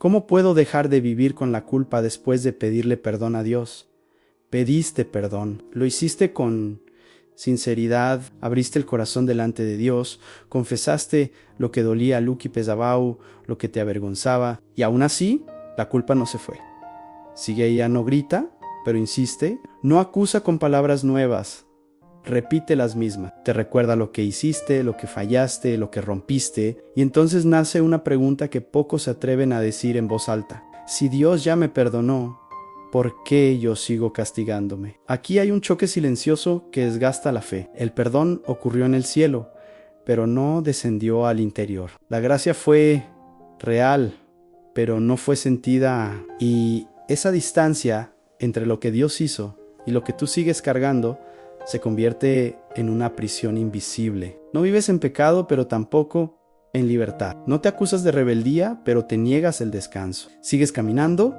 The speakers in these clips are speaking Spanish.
¿Cómo puedo dejar de vivir con la culpa después de pedirle perdón a Dios? Pediste perdón, lo hiciste con sinceridad, abriste el corazón delante de Dios, confesaste lo que dolía a Luki Pesabau, lo que te avergonzaba, y aún así, la culpa no se fue. Sigue ella, no grita, pero insiste, no acusa con palabras nuevas, repite las mismas, te recuerda lo que hiciste, lo que fallaste, lo que rompiste, y entonces nace una pregunta que pocos se atreven a decir en voz alta. Si Dios ya me perdonó, ¿por qué yo sigo castigándome? Aquí hay un choque silencioso que desgasta la fe. El perdón ocurrió en el cielo, pero no descendió al interior. La gracia fue real, pero no fue sentida, y esa distancia entre lo que Dios hizo y lo que tú sigues cargando se convierte en una prisión invisible. No vives en pecado, pero tampoco en libertad. No te acusas de rebeldía, pero te niegas el descanso. Sigues caminando,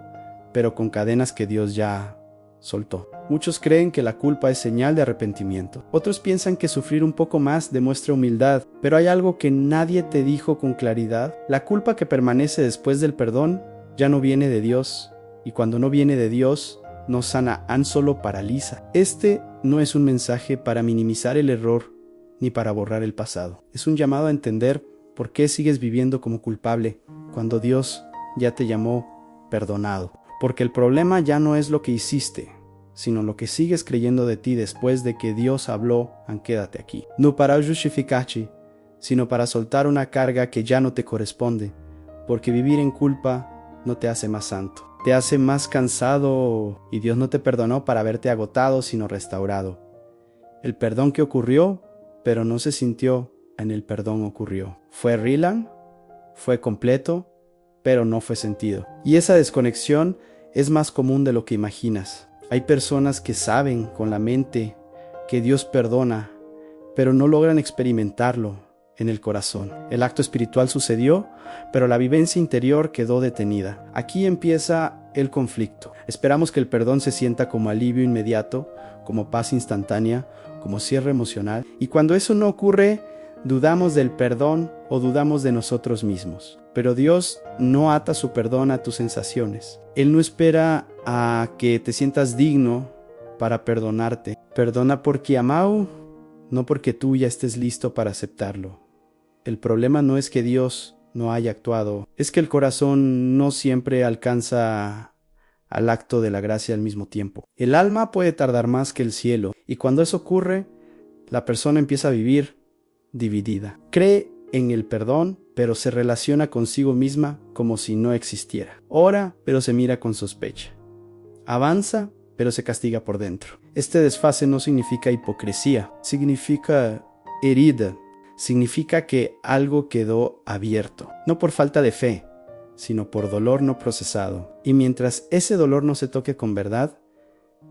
pero con cadenas que Dios ya soltó. Muchos creen que la culpa es señal de arrepentimiento. Otros piensan que sufrir un poco más demuestra humildad, pero hay algo que nadie te dijo con claridad. La culpa que permanece después del perdón ya no viene de Dios, y cuando no viene de Dios, no sana, solo paraliza. Este no es un mensaje para minimizar el error ni para borrar el pasado. Es un llamado a entender por qué sigues viviendo como culpable cuando Dios ya te llamó perdonado. Porque el problema ya no es lo que hiciste, sino lo que sigues creyendo de ti después de que Dios habló, quédate aquí. No para justificarte, sino para soltar una carga que ya no te corresponde, porque vivir en culpa no te hace más santo. Te hace más cansado, y Dios no te perdonó para verte agotado, sino restaurado. El perdón que ocurrió, pero no se sintió, en el perdón ocurrió. Fue real, fue completo, pero no fue sentido. Y esa desconexión es más común de lo que imaginas. Hay personas que saben con la mente que Dios perdona, pero no logran experimentarlo en el corazón. El acto espiritual sucedió, pero la vivencia interior quedó detenida. Aquí empieza el conflicto. Esperamos que el perdón se sienta como alivio inmediato, como paz instantánea, como cierre emocional, y cuando eso no ocurre, dudamos del perdón o dudamos de nosotros mismos. Pero Dios no ata su perdón a tus sensaciones. Él no espera a que te sientas digno para perdonarte. Perdona porque amau, no porque tú ya estés listo para aceptarlo. El problema no es que Dios no haya actuado, es que el corazón no siempre alcanza al acto de la gracia al mismo tiempo. El alma puede tardar más que el cielo, y cuando eso ocurre, la persona empieza a vivir dividida. Cree en el perdón, pero se relaciona consigo misma como si no existiera. Ora, pero se mira con sospecha. Avanza, pero se castiga por dentro. Este desfase no significa hipocresía, significa herida. Significa que algo quedó abierto, no por falta de fe, sino por dolor no procesado. Y mientras ese dolor no se toque con verdad,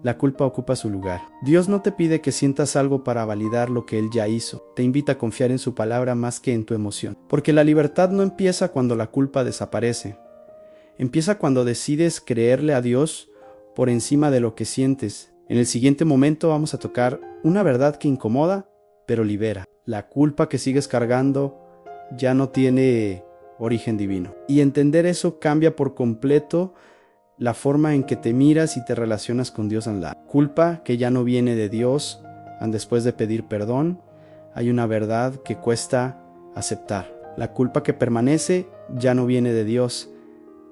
la culpa ocupa su lugar. Dios no te pide que sientas algo para validar lo que Él ya hizo. Te invita a confiar en su palabra más que en tu emoción. Porque la libertad no empieza cuando la culpa desaparece. Empieza cuando decides creerle a Dios por encima de lo que sientes. En el siguiente momento vamos a tocar una verdad que incomoda, pero libera. La culpa que sigues cargando ya no tiene origen divino. Y entender eso cambia por completo la forma en que te miras y te relacionas con Dios. La culpa que ya no viene de Dios, después de pedir perdón, hay una verdad que cuesta aceptar. La culpa que permanece ya no viene de Dios.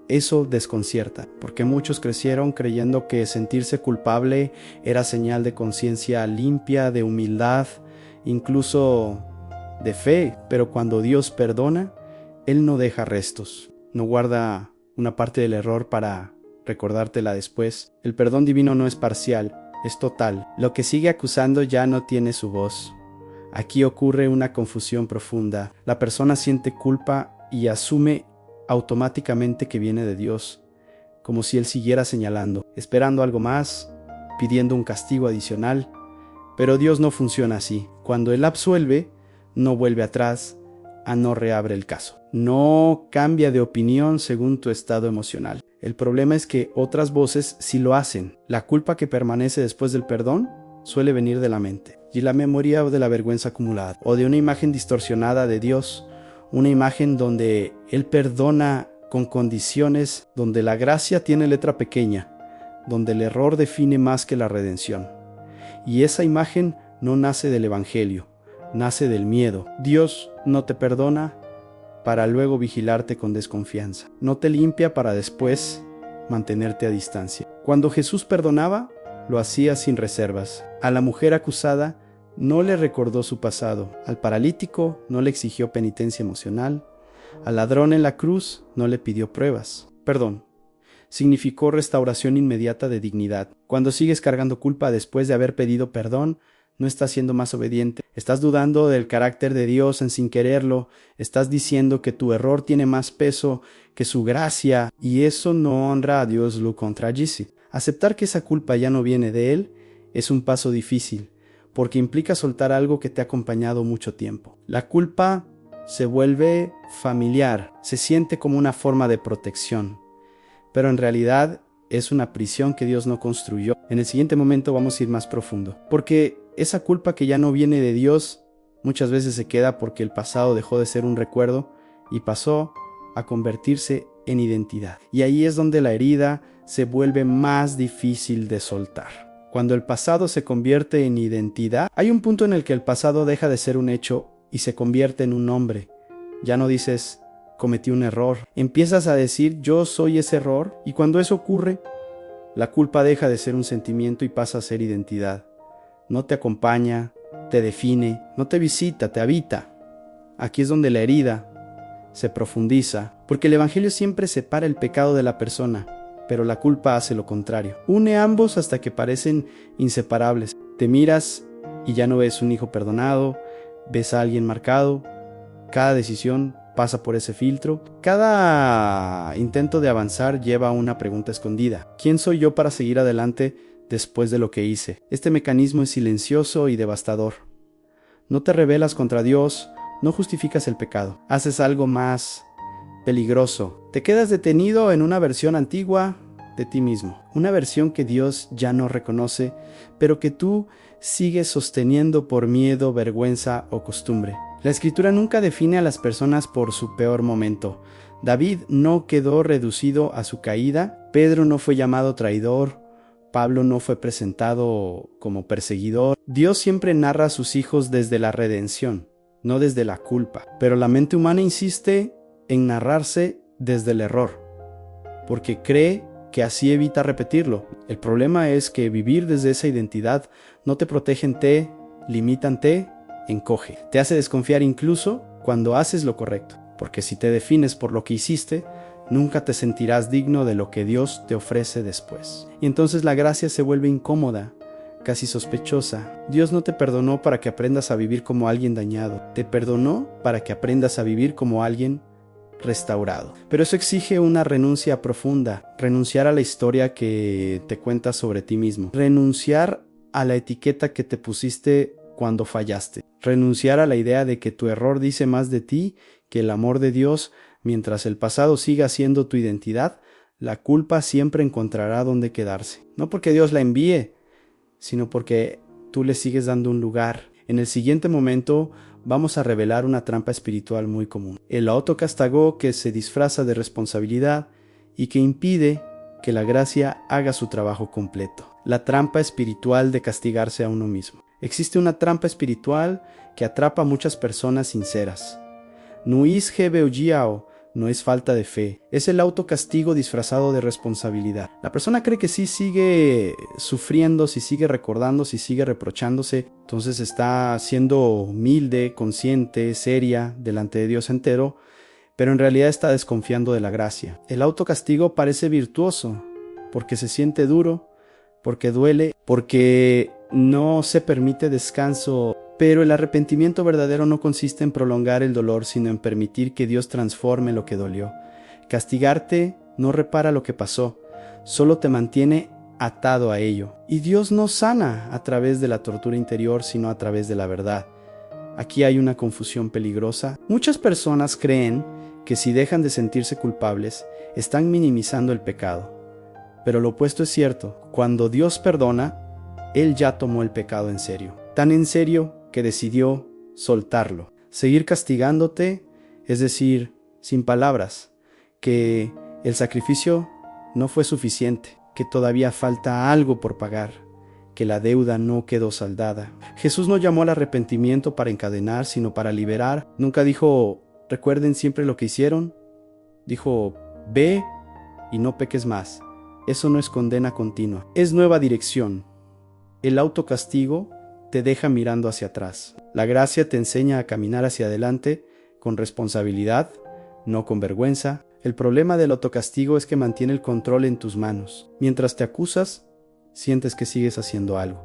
Eso desconcierta, porque muchos crecieron creyendo que sentirse culpable era señal de conciencia limpia, de humildad, incluso de fe. Pero cuando Dios perdona, Él no deja restos, no guarda una parte del error para recordártela después. El perdón divino no es parcial, es total. Lo que sigue acusando ya no tiene su voz. Aquí ocurre una confusión profunda. La persona siente culpa y asume automáticamente que viene de Dios, como si Él siguiera señalando, esperando algo más, pidiendo un castigo adicional. Pero Dios no funciona así. Cuando Él absuelve, no vuelve atrás, no reabre el caso. No cambia de opinión según tu estado emocional. El problema es que otras voces sí lo hacen. La culpa que permanece después del perdón suele venir de la mente, y la memoria o de la vergüenza acumulada, o de una imagen distorsionada de Dios, una imagen donde Él perdona con condiciones donde la gracia tiene letra pequeña, donde el error define más que la redención. Y esa imagen no nace del Evangelio, nace del miedo. Dios no te perdona para luego vigilarte con desconfianza. No te limpia para después mantenerte a distancia. Cuando Jesús perdonaba, lo hacía sin reservas. A la mujer acusada no le recordó su pasado. Al paralítico no le exigió penitencia emocional. Al ladrón en la cruz no le pidió pruebas. Perdón significó restauración inmediata de dignidad. Cuando sigues cargando culpa después de haber pedido perdón, no estás siendo más obediente. Estás dudando del carácter de Dios sin quererlo. Estás diciendo que tu error tiene más peso que su gracia, y eso no honra a Dios, lo contradice. Aceptar que esa culpa ya no viene de Él es un paso difícil, porque implica soltar algo que te ha acompañado mucho tiempo. La culpa se vuelve familiar, se siente como una forma de protección, pero en realidad es una prisión que Dios no construyó. En el siguiente momento vamos a ir más profundo, porque esa culpa que ya no viene de Dios muchas veces se queda porque el pasado dejó de ser un recuerdo y pasó a convertirse en identidad. Y ahí es donde la herida se vuelve más difícil de soltar. Cuando el pasado se convierte en identidad, hay un punto en el que el pasado deja de ser un hecho y se convierte en un nombre. Ya no dices cometí un error, empiezas a decir yo soy ese error, y cuando eso ocurre, la culpa deja de ser un sentimiento y pasa a ser identidad. No te acompaña, te define, no te visita, te habita. Aquí es donde la herida se profundiza, porque el Evangelio siempre separa el pecado de la persona, pero la culpa hace lo contrario. Une ambos hasta que parecen inseparables. Te miras y ya no ves un hijo perdonado, ves a alguien marcado. Cada decisión pasa por ese filtro. Cada intento de avanzar lleva a una pregunta escondida. ¿Quién soy yo para seguir adelante después de lo que hice? Este mecanismo es silencioso y devastador. No te rebelas contra Dios, no justificas el pecado. Haces algo más peligroso. Te quedas detenido en una versión antigua de ti mismo. Una versión que Dios ya no reconoce, pero que tú sigues sosteniendo por miedo, vergüenza o costumbre. La Escritura nunca define a las personas por su peor momento. David no quedó reducido a su caída, Pedro no fue llamado traidor, Pablo no fue presentado como perseguidor. Dios siempre narra a sus hijos desde la redención, no desde la culpa. Pero la mente humana insiste en narrarse desde el error, porque cree que así evita repetirlo. El problema es que vivir desde esa identidad no te protege, te limitan, te encoge. Te hace desconfiar incluso cuando haces lo correcto, porque si te defines por lo que hiciste, nunca te sentirás digno de lo que Dios te ofrece después. Y entonces la gracia se vuelve incómoda, casi sospechosa. Dios no te perdonó para que aprendas a vivir como alguien dañado. Te perdonó para que aprendas a vivir como alguien restaurado. Pero eso exige una renuncia profunda. Renunciar a la historia que te cuentas sobre ti mismo. Renunciar a la etiqueta que te pusiste cuando fallaste. Renunciar a la idea de que tu error dice más de ti que el amor de Dios. Mientras el pasado siga siendo tu identidad, la culpa siempre encontrará dónde quedarse. No porque Dios la envíe, sino porque tú le sigues dando un lugar. En el siguiente momento vamos a revelar una trampa espiritual muy común. El autocastigo que se disfraza de responsabilidad y que impide que la gracia haga su trabajo completo. La trampa espiritual de castigarse a uno mismo. Existe una trampa espiritual que atrapa a muchas personas sinceras. Nuis Gebeugiao no es falta de fe, es el autocastigo disfrazado de responsabilidad. La persona cree que si sigue sufriendo, si sigue recordando, si sigue reprochándose, entonces está siendo humilde, consciente, seria delante de Dios entero, pero en realidad está desconfiando de la gracia. El autocastigo parece virtuoso, porque se siente duro, porque duele, porque no se permite descanso. Pero el arrepentimiento verdadero no consiste en prolongar el dolor, sino en permitir que Dios transforme lo que dolió. Castigarte no repara lo que pasó, solo te mantiene atado a ello. Y Dios no sana a través de la tortura interior, sino a través de la verdad. Aquí hay una confusión peligrosa. Muchas personas creen que si dejan de sentirse culpables, están minimizando el pecado. Pero lo opuesto es cierto. Cuando Dios perdona, Él ya tomó el pecado en serio. Tan en serio que decidió soltarlo. Seguir castigándote, es decir, sin palabras, que el sacrificio no fue suficiente, que todavía falta algo por pagar, que la deuda no quedó saldada. Jesús no llamó al arrepentimiento para encadenar, sino para liberar. Nunca dijo, recuerden siempre lo que hicieron. Dijo, ve y no peques más. Eso no es condena continua, es nueva dirección. El autocastigo te deja mirando hacia atrás. La gracia te enseña a caminar hacia adelante con responsabilidad, no con vergüenza. El problema del autocastigo es que mantiene el control en tus manos. Mientras te acusas, sientes que sigues haciendo algo.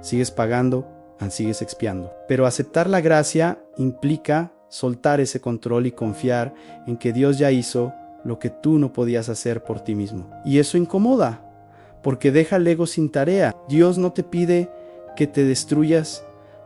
Sigues pagando, sigues expiando. Pero aceptar la gracia implica soltar ese control y confiar en que Dios ya hizo lo que tú no podías hacer por ti mismo. Y eso incomoda, porque deja el ego sin tarea. Dios no te pide que te destruyas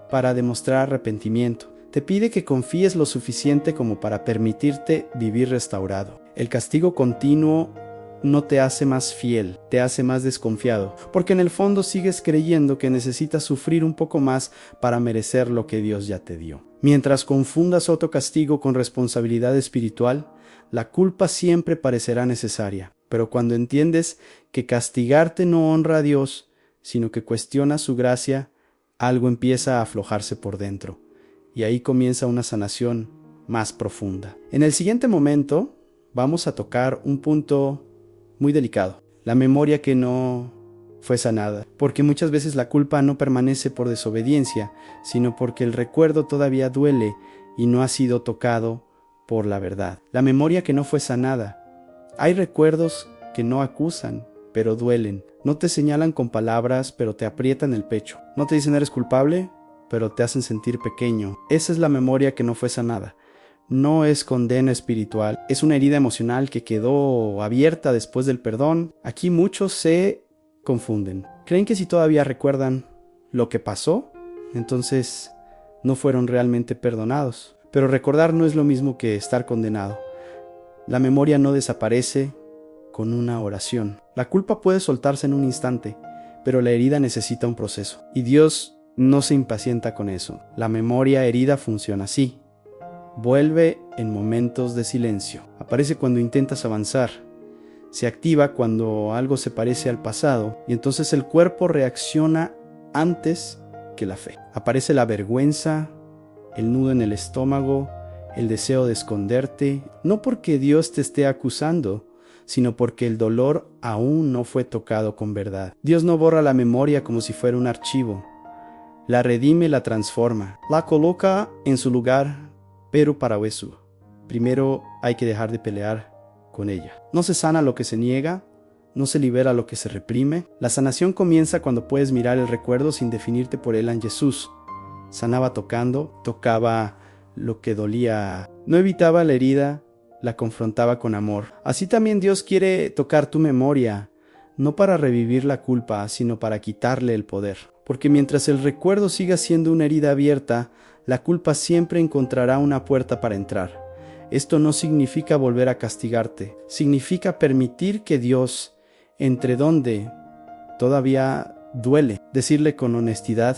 para demostrar arrepentimiento. Te pide que confíes lo suficiente como para permitirte vivir restaurado. El castigo continuo no te hace más fiel, te hace más desconfiado, porque en el fondo sigues creyendo que necesitas sufrir un poco más para merecer lo que Dios ya te dio. Mientras confundas autocastigo con responsabilidad espiritual, la culpa siempre parecerá necesaria. Pero cuando entiendes que castigarte no honra a Dios, sino que cuestiona su gracia, algo empieza a aflojarse por dentro. Y ahí comienza una sanación más profunda. En el siguiente momento vamos a tocar un punto muy delicado, la memoria que no fue sanada, porque muchas veces la culpa no permanece por desobediencia, sino porque el recuerdo todavía duele y no ha sido tocado por la verdad. La memoria que no fue sanada. Hay recuerdos que no acusan, pero duelen. No te señalan con palabras, pero te aprietan el pecho. No te dicen eres culpable, pero te hacen sentir pequeño. Esa es la memoria que no fue sanada. No es condena espiritual, es una herida emocional que quedó abierta después del perdón. Aquí muchos se confunden. Creen que si todavía recuerdan lo que pasó, entonces no fueron realmente perdonados. Pero recordar no es lo mismo que estar condenado. La memoria no desaparece con una oración. La culpa puede soltarse en un instante, pero la herida necesita un proceso. Y Dios no se impacienta con eso. La memoria herida funciona así. Vuelve en momentos de silencio. Aparece cuando intentas avanzar. Se activa cuando algo se parece al pasado y entonces el cuerpo reacciona antes que la fe. Aparece la vergüenza, el nudo en el estómago, el deseo de esconderte, no porque Dios te esté acusando, sino porque el dolor aún no fue tocado con verdad. Dios no borra la memoria como si fuera un archivo. La redime, la transforma, la coloca en su lugar. Pero para eso, primero hay que dejar de pelear con ella. No se sana lo que se niega, no se libera lo que se reprime. La sanación comienza cuando puedes mirar el recuerdo sin definirte por él en Jesús. Sanaba tocando, tocaba lo que dolía. No evitaba la herida, la confrontaba con amor. Así también Dios quiere tocar tu memoria, no para revivir la culpa, sino para quitarle el poder. Porque mientras el recuerdo siga siendo una herida abierta, la culpa siempre encontrará una puerta para entrar. Esto no significa volver a castigarte, significa permitir que Dios entre donde todavía duele. Decirle con honestidad,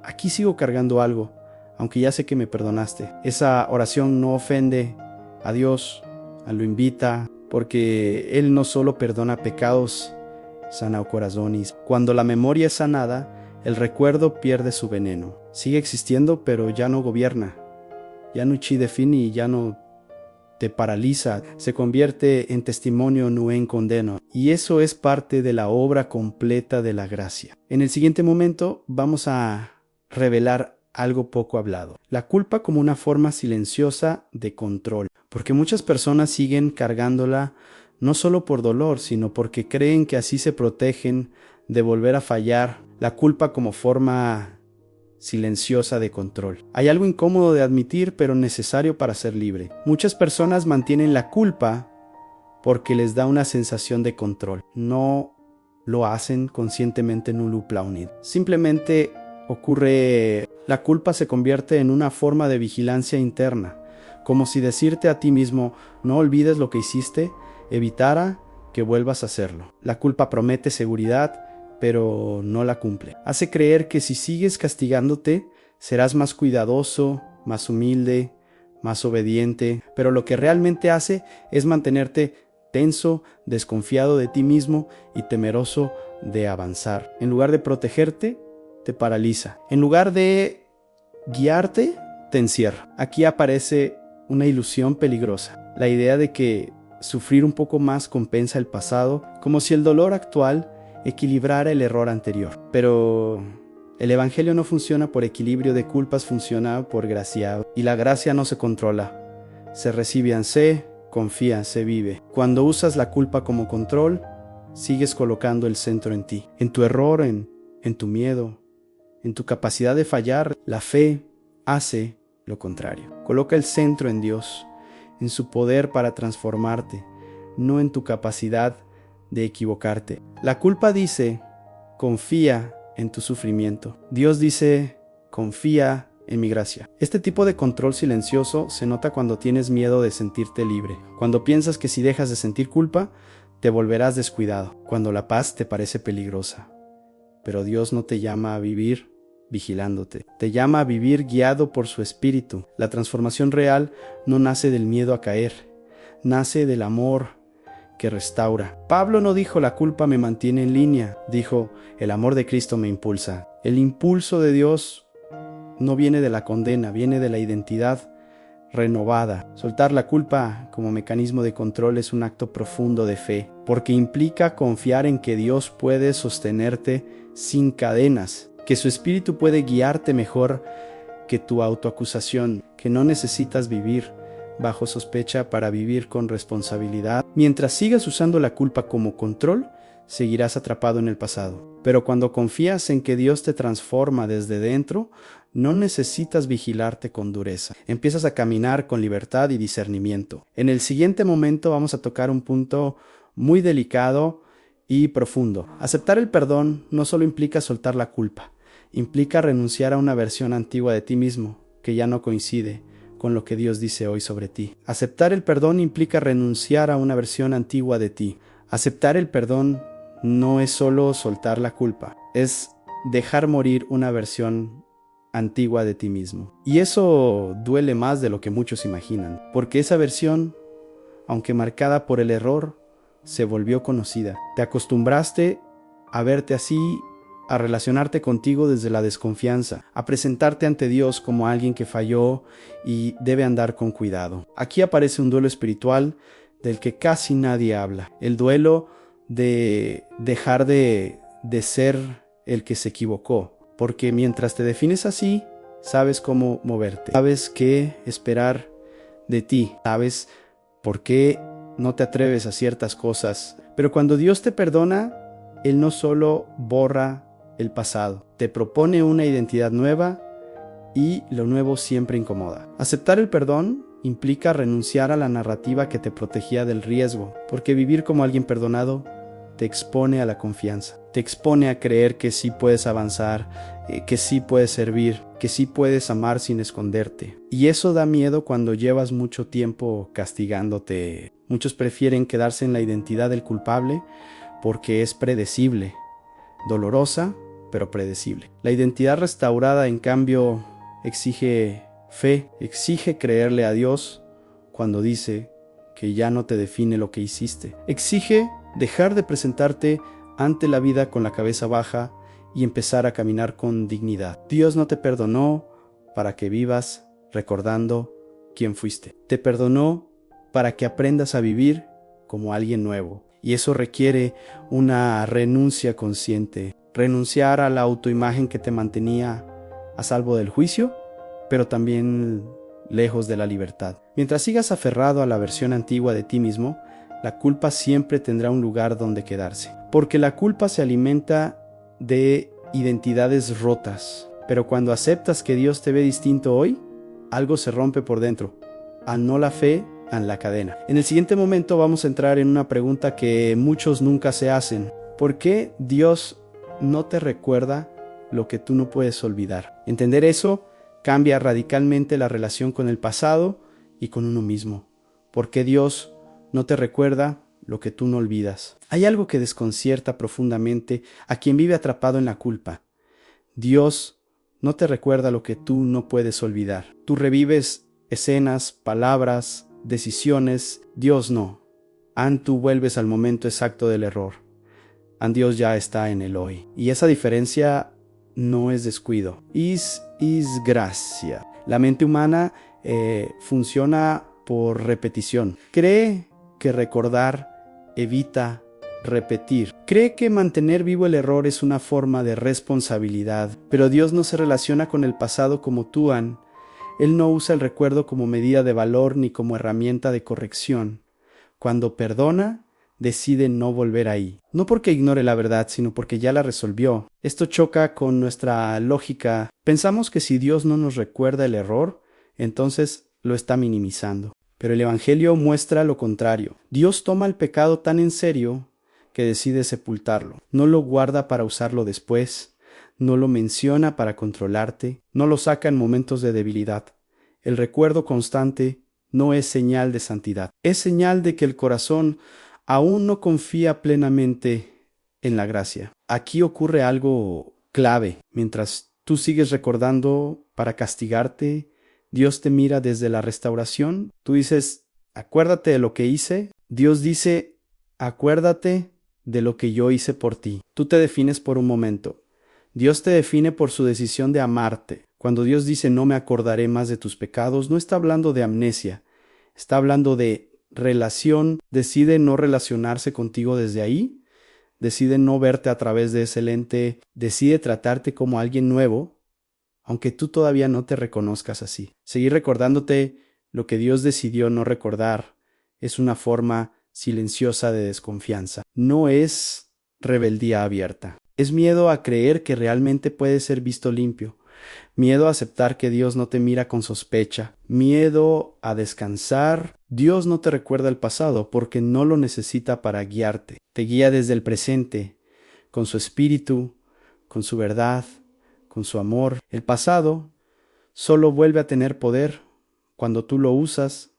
aquí sigo cargando algo, aunque ya sé que me perdonaste. Esa oración no ofende a Dios, lo invita, porque Él no solo perdona pecados, sana corazones. Cuando la memoria es sanada, el recuerdo pierde su veneno. Sigue existiendo, pero ya no gobierna. Ya no ci defini y ya no te paraliza. Se convierte en testimonio, no en condeno. Y eso es parte de la obra completa de la gracia. En el siguiente momento vamos a revelar algo poco hablado. La culpa como una forma silenciosa de control. Porque muchas personas siguen cargándola no solo por dolor, sino porque creen que así se protegen de volver a fallar. La culpa como forma silenciosa de control. Hay algo incómodo de admitir, pero necesario para ser libre. Muchas personas mantienen la culpa porque les da una sensación de control. No lo hacen conscientemente en un nullplaunid. Simplemente ocurre, la culpa se convierte en una forma de vigilancia interna, como si decirte a ti mismo, no olvides lo que hiciste, evitara que vuelvas a hacerlo. La culpa promete seguridad, pero no la cumple. Hace creer que si sigues castigándote, serás más cuidadoso, más humilde, más obediente, pero lo que realmente hace es mantenerte tenso, desconfiado de ti mismo y temeroso de avanzar. En lugar de protegerte, te paraliza. En lugar de guiarte, te encierra. Aquí aparece una ilusión peligrosa, la idea de que sufrir un poco más compensa el pasado, como si el dolor actual equilibrara el error anterior. Pero el evangelio no funciona por equilibrio de culpas, funciona por gracia. Y la gracia no se controla, se recibe, se confía, se vive. Cuando usas la culpa como control, sigues colocando el centro en ti, en tu error, en tu miedo, en tu capacidad de fallar. La fe hace lo contrario. Coloca el centro en Dios, en su poder para transformarte, no en tu capacidad de equivocarte. La culpa dice, confía en tu sufrimiento. Dios dice, confía en mi gracia. Este tipo de control silencioso se nota cuando tienes miedo de sentirte libre, cuando piensas que si dejas de sentir culpa, te volverás descuidado, cuando la paz te parece peligrosa. Pero Dios no te llama a vivir vigilándote, te llama a vivir guiado por su espíritu. La transformación real no nace del miedo a caer, nace del amor que restaura. Pablo no dijo la culpa me mantiene en línea, dijo el amor de Cristo me impulsa. El impulso de Dios no viene de la condena, viene de la identidad renovada. Soltar la culpa como mecanismo de control es un acto profundo de fe, porque implica confiar en que Dios puede sostenerte sin cadenas, que su espíritu puede guiarte mejor que tu autoacusación, que no necesitas vivir bajo sospecha para vivir con responsabilidad. Mientras sigas usando la culpa como control, seguirás atrapado en el pasado. Pero cuando confías en que Dios te transforma desde dentro, no necesitas vigilarte con dureza. Empiezas a caminar con libertad y discernimiento. En el siguiente momento vamos a tocar un punto muy delicado y profundo. Aceptar el perdón no solo implica soltar la culpa, implica renunciar a una versión antigua de ti mismo que ya no coincide con lo que Dios dice hoy sobre ti. Aceptar el perdón implica renunciar a una versión antigua de ti. Aceptar el perdón no es solo soltar la culpa, es dejar morir una versión antigua de ti mismo. Y eso duele más de lo que muchos imaginan, porque esa versión, aunque marcada por el error, se volvió conocida. Te acostumbraste a verte así, a relacionarte contigo desde la desconfianza, a presentarte ante Dios como alguien que falló y debe andar con cuidado. Aquí aparece un duelo espiritual del que casi nadie habla, el duelo de dejar de ser el que se equivocó, porque mientras te defines así, sabes cómo moverte, sabes qué esperar de ti, sabes por qué no te atreves a ciertas cosas, pero cuando Dios te perdona, Él no solo borra el pasado, te propone una identidad nueva y lo nuevo siempre incomoda. Aceptar el perdón implica renunciar a la narrativa que te protegía del riesgo, porque vivir como alguien perdonado te expone a la confianza, te expone a creer que sí puedes avanzar, que sí puedes servir, que sí puedes amar sin esconderte. Y eso da miedo cuando llevas mucho tiempo castigándote. Muchos prefieren quedarse en la identidad del culpable porque es predecible, dolorosa, pero predecible. La identidad restaurada, en cambio, exige fe, exige creerle a Dios cuando dice que ya no te define lo que hiciste. Exige dejar de presentarte ante la vida con la cabeza baja y empezar a caminar con dignidad. Dios no te perdonó para que vivas recordando quién fuiste. Te perdonó para que aprendas a vivir como alguien nuevo. Y eso requiere una renuncia consciente. Renunciar a la autoimagen que te mantenía a salvo del juicio, pero también lejos de la libertad. Mientras sigas aferrado a la versión antigua de ti mismo, la culpa siempre tendrá un lugar donde quedarse. Porque la culpa se alimenta de identidades rotas. Pero cuando aceptas que Dios te ve distinto hoy, algo se rompe por dentro. Anó la fe en la cadena. En el siguiente momento vamos a entrar en una pregunta que muchos nunca se hacen. ¿Por qué Dios no te recuerda lo que tú no puedes olvidar? Entender eso cambia radicalmente la relación con el pasado y con uno mismo. ¿Por qué Dios no te recuerda lo que tú no olvidas? Hay algo que desconcierta profundamente a quien vive atrapado en la culpa. Dios no te recuerda lo que tú no puedes olvidar. Tú revives escenas, palabras, decisiones. Dios no. Tú vuelves al momento exacto del error. Dios ya está en el hoy. Y esa diferencia no es descuido. Es gracia. La mente humana funciona por repetición. Cree que recordar evita repetir. Cree que mantener vivo el error es una forma de responsabilidad, pero Dios no se relaciona con el pasado como tú, Él no usa el recuerdo como medida de valor ni como herramienta de corrección. Cuando perdona, decide no volver ahí. No porque ignore la verdad, sino porque ya la resolvió. Esto choca con nuestra lógica. Pensamos que si Dios no nos recuerda el error, entonces lo está minimizando. Pero el Evangelio muestra lo contrario. Dios toma el pecado tan en serio que decide sepultarlo. No lo guarda para usarlo después, no lo menciona para controlarte, no lo saca en momentos de debilidad. El recuerdo constante no es señal de santidad, es señal de que el corazón aún no confía plenamente en la gracia. Aquí ocurre algo clave. Mientras tú sigues recordando para castigarte, Dios te mira desde la restauración. Tú dices, acuérdate de lo que hice. Dios dice, acuérdate de lo que yo hice por ti. Tú te defines por un momento. Dios te define por su decisión de amarte. Cuando Dios dice no me acordaré más de tus pecados, no está hablando de amnesia. Está hablando de relación. Decide no relacionarse contigo desde ahí. Decide no verte a través de ese lente. Decide tratarte como alguien nuevo, aunque tú todavía no te reconozcas así. Seguir recordándote lo que Dios decidió no recordar es una forma silenciosa de desconfianza. No es rebeldía abierta. Es miedo a creer que realmente puede ser visto limpio. Miedo a aceptar que Dios no te mira con sospecha. Miedo a descansar. Dios no te recuerda el pasado porque no lo necesita para guiarte. Te guía desde el presente, con su espíritu, con su verdad, con su amor. El pasado solo vuelve a tener poder cuando tú lo usas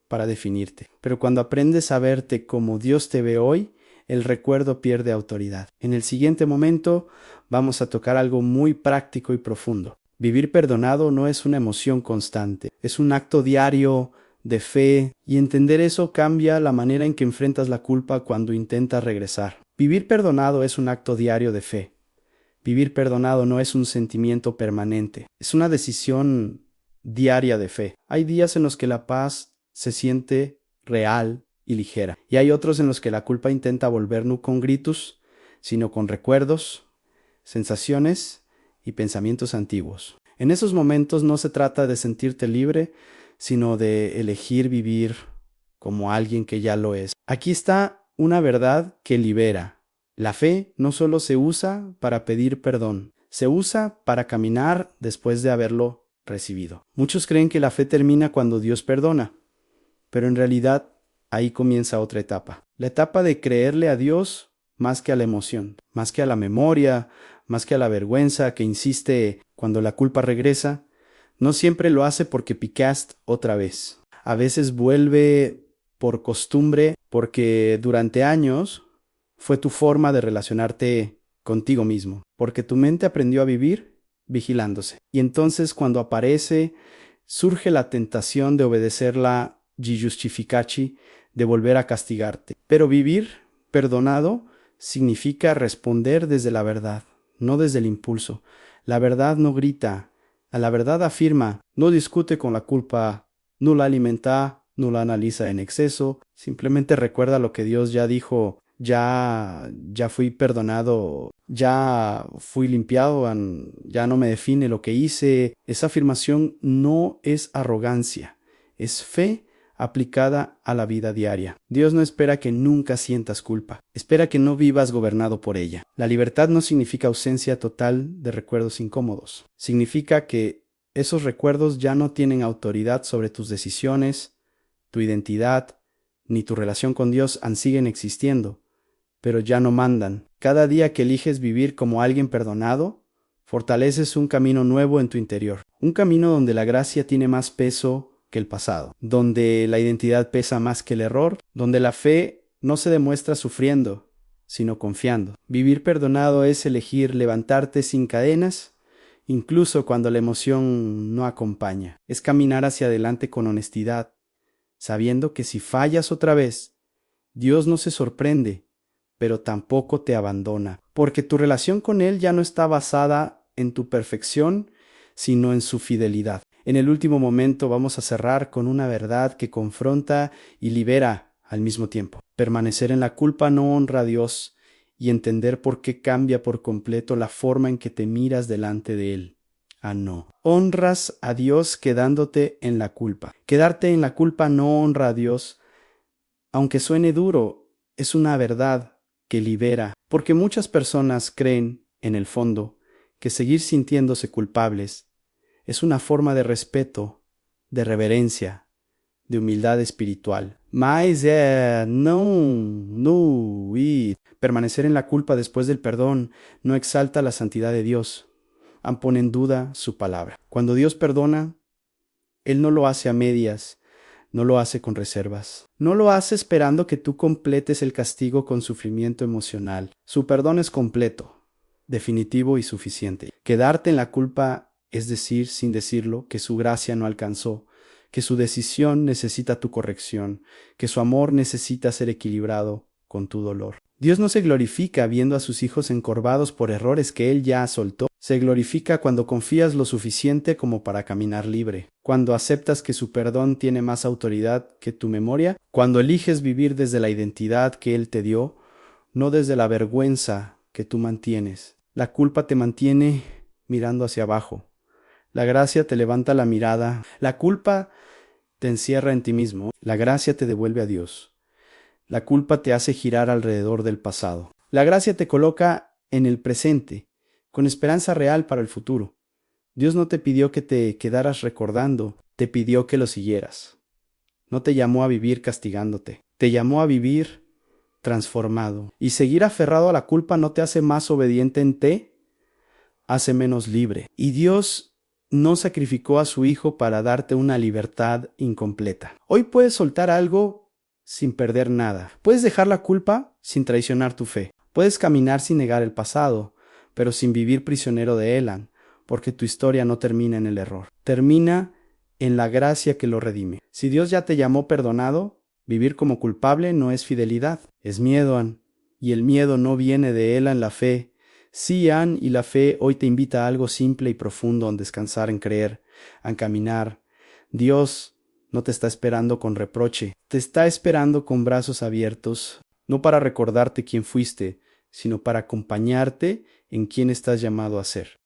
para definirte. Pero cuando aprendes a verte como Dios te ve hoy, el recuerdo pierde autoridad. En el siguiente momento vamos a tocar algo muy práctico y profundo. Vivir perdonado no es una emoción constante, es un acto diario de fe, y entender eso cambia la manera en que enfrentas la culpa cuando intentas regresar. Vivir perdonado es un acto diario de fe. Vivir perdonado no es un sentimiento permanente, es una decisión diaria de fe. Hay días en los que la paz se siente real y ligera, y hay otros en los que la culpa intenta volver no con gritos, sino con recuerdos, sensaciones y pensamientos antiguos. En esos momentos no se trata de sentirte libre, sino de elegir vivir como alguien que ya lo es. Aquí está una verdad que libera. La fe no solo se usa para pedir perdón, se usa para caminar después de haberlo recibido. Muchos creen que la fe termina cuando Dios perdona, pero en realidad ahí comienza otra etapa. La etapa de creerle a Dios más que a la emoción, más que a la memoria, más que a la vergüenza que insiste cuando la culpa regresa. No siempre lo hace porque picaste otra vez. A veces vuelve por costumbre, porque durante años fue tu forma de relacionarte contigo mismo, porque tu mente aprendió a vivir vigilándose. Y entonces cuando aparece, surge la tentación de obedecerla giustificaci, de volver a castigarte. Pero vivir perdonado significa responder desde la verdad, no desde el impulso. La verdad no grita, la verdad afirma, no discute con la culpa, no la alimenta, no la analiza en exceso, simplemente recuerda lo que Dios ya dijo. Ya fui perdonado, ya fui limpiado, ya no me define lo que hice. Esa afirmación no es arrogancia, es fe aplicada a la vida diaria. Dios no espera que nunca sientas culpa, espera que no vivas gobernado por ella. La libertad no significa ausencia total de recuerdos incómodos, significa que esos recuerdos ya no tienen autoridad sobre tus decisiones, tu identidad, ni tu relación con Dios siguen existiendo, pero ya no mandan. Cada día que eliges vivir como alguien perdonado, fortaleces un camino nuevo en tu interior, un camino donde la gracia tiene más peso que el pasado, donde la identidad pesa más que el error, donde la fe no se demuestra sufriendo, sino confiando. Vivir perdonado es elegir levantarte sin cadenas incluso cuando la emoción no acompaña. Es caminar hacia adelante con honestidad, sabiendo que si fallas otra vez, Dios no se sorprende, pero tampoco te abandona, porque tu relación con Él ya no está basada en tu perfección, sino en su fidelidad. En el último momento vamos a cerrar con una verdad que confronta y libera al mismo tiempo. Permanecer en la culpa no honra a Dios, y entender por qué cambia por completo la forma en que te miras delante de Él. Ah, no. Honras a Dios quedándote en la culpa. Quedarte en la culpa no honra a Dios, aunque suene duro, es una verdad que libera, porque muchas personas creen, en el fondo, que seguir sintiéndose culpables es una forma de respeto, de reverencia, de humildad espiritual. Mas y permanecer en la culpa después del perdón no exalta la santidad de Dios, pone en duda su palabra. Cuando Dios perdona, Él no lo hace a medias, no lo hace con reservas. No lo hace esperando que tú completes el castigo con sufrimiento emocional. Su perdón es completo, definitivo y suficiente. Quedarte en la culpa es decir, sin decirlo, que su gracia no alcanzó, que su decisión necesita tu corrección, que su amor necesita ser equilibrado con tu dolor. Dios no se glorifica viendo a sus hijos encorvados por errores que Él ya soltó. Se glorifica cuando confías lo suficiente como para caminar libre, cuando aceptas que su perdón tiene más autoridad que tu memoria, cuando eliges vivir desde la identidad que Él te dio, no desde la vergüenza que tú mantienes. La culpa te mantiene mirando hacia abajo. La gracia te levanta la mirada. La culpa te encierra en ti mismo. La gracia te devuelve a Dios. La culpa te hace girar alrededor del pasado. La gracia te coloca en el presente, con esperanza real para el futuro. Dios no te pidió que te quedaras recordando, te pidió que lo siguieras. No te llamó a vivir castigándote, te llamó a vivir transformado. Y seguir aferrado a la culpa no te hace más obediente en ti, hace menos libre. Y Dios no sacrificó a su Hijo para darte una libertad incompleta. Hoy puedes soltar algo sin perder nada. Puedes dejar la culpa sin traicionar tu fe. Puedes caminar sin negar el pasado, pero sin vivir prisionero de Elan, porque tu historia no termina en el error. Termina en la gracia que lo redime. Si Dios ya te llamó perdonado, vivir como culpable no es fidelidad, es miedo, y el miedo no viene de Elan la fe. Sí, y la fe hoy te invita a algo simple y profundo, en descansar, en creer, en caminar. Dios no te está esperando con reproche, te está esperando con brazos abiertos, no para recordarte quién fuiste, sino para acompañarte en quién estás llamado a ser.